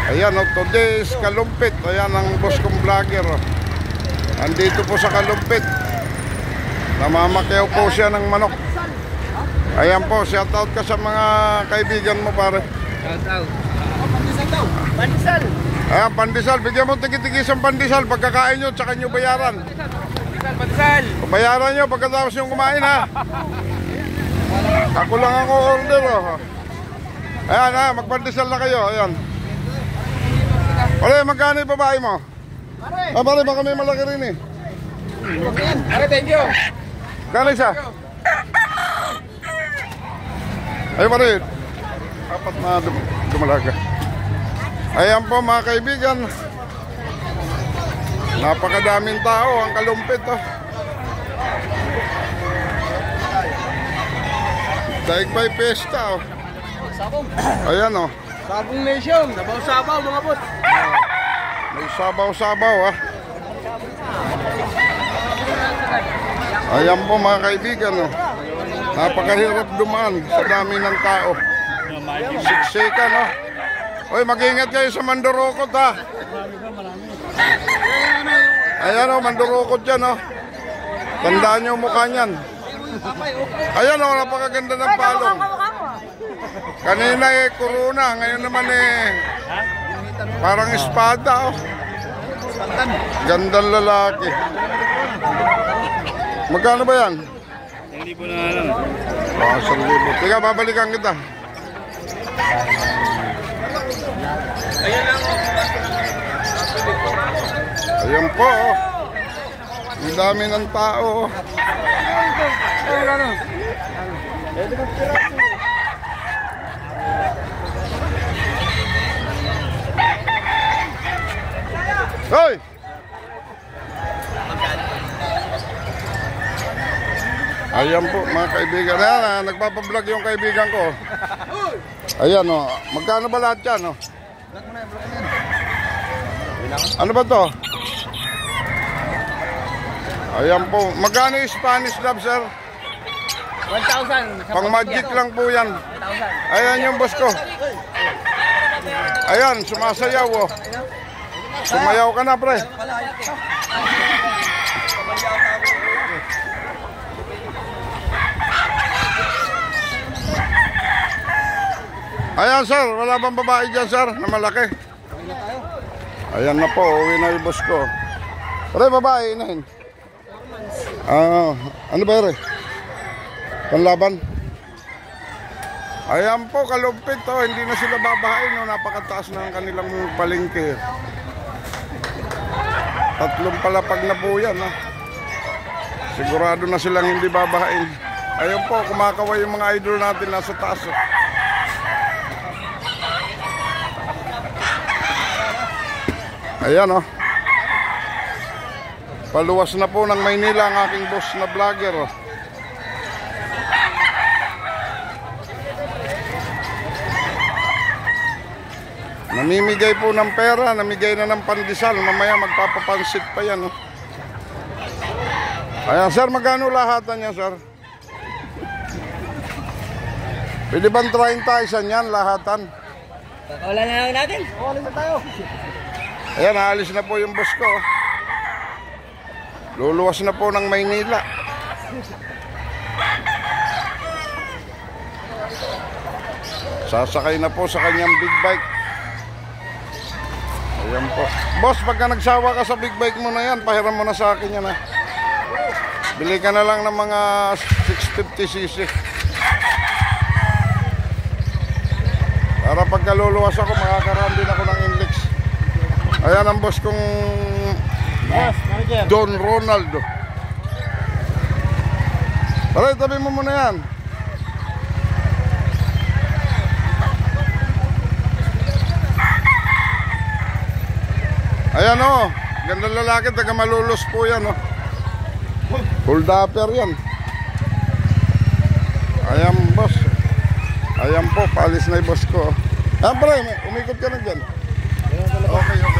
Ayan, today is Kalumpit. Ayan ang boss kong vlogger. Andito po sa Kalumpit. Namamakyaw po siya ng manok. Ayan po, shout out ka sa mga kaibigan mo, pare. Shout out. Pandesal daw. Pandesal. Ayan, pandesal. Bigyan mo tigit-tigisang pandesal. Pagkakain nyo, tsaka nyo bayaran. Pandesal. Bayaran nyo pagkatapos nyo kumain, ha. Ako lang ang order, oh. Ayan, ha, magpandesal na kayo. Ayan. Pare, magkano yung babae mo? Pare. Ah, pare, baka may malaki rin, eh. Pare, thank you. Kano siya? Ay, pare. Apat na dumalaga. Ayan po, mga kaibigan. Napakadaming tao ang Kalumpit, oh. Daigpay Pesta, oh. Sabong. Ayan, oh. Sabong Nation. Sabaw-sabaw, mga boss. May sabaw-sabaw, ah. Ayan po, mga kaibigan, oh. Napakahirap dumaan sa dami ng tao. Siksikan, oh. Uy, mag-ingat kayo sa Mandurukot, ha. Ayan, oh, Mandurukot yan, oh. Tandaan nyo mukha niyan. Ayan, oh, napakaganda ng palong. Kanina eh, corona. Ngayon naman eh, parang espada, oh. Gandang lalaki. Magkano ba yan? 1,000 na lang. Ah, 1,000. Tiga, babalikan kita. Ayan po, oh. Ang dami ng tao, oh. Hoy! Ayan po, mga kaibigan. Ayan, nagpapablog yung kaibigan ko. Ayan, oh. Magkano ba lahat yan, oh? Ano ba to? Ayan po. Magkano yung Spanish Love, sir? 1,000. Pang magic lang po yan. Ayan yung boss ko. Ayan, sumasayaw, oh. Sumayaw ka na, pre. Ayan, sir. Wala bang babae dyan, sir? Na malaki. Ayan na po. Uwi na yung boss ko. Pre, babae, inahin. Ano ba, re? Panlaban? Ayan po, Kalumpit, oh. Hindi na sila babahain, no? Napakataas na ang kanilang palengke. 3 palapag na po yan, no? Sigurado na silang hindi babahain. Ayan po, kumakaway yung mga idol natin nasa taas, oh. Ayan, oh. Paluwas na po ng Maynila ang aking boss na vlogger, oh. Namimigay po ng pera, namigay na ng pandesal. Mamaya magpapapansit pa yan, oh. Ayan, sir, magkano lahatan niya, sir? Pwede bang 30 yan, lahatan? Wala na lang natin. Wala na tayo. Ayan, aalis na po yung boss ko, oh. Luluwas na po ng Maynila. Sasakay na po sa kanyang big bike. Ayan po. Boss, pagka nagsawa ka sa big bike mo na yan, pahiram mo na sa akin yan, ha. Bili ka na lang ng mga 650cc. Para pagka luluwas ako, makakaroon din ako ng index. Ayan ang boss kong Don Ronaldo. Pare, tabi mo muna yan. Ayan, oh. Gandang lalaki, taga Malolos po yan, oh. Hold upper yan. Ayan, boss. Ayan po, paalis na yung boss ko. Ayan, pare, umikot ka na dyan. Okay, okay.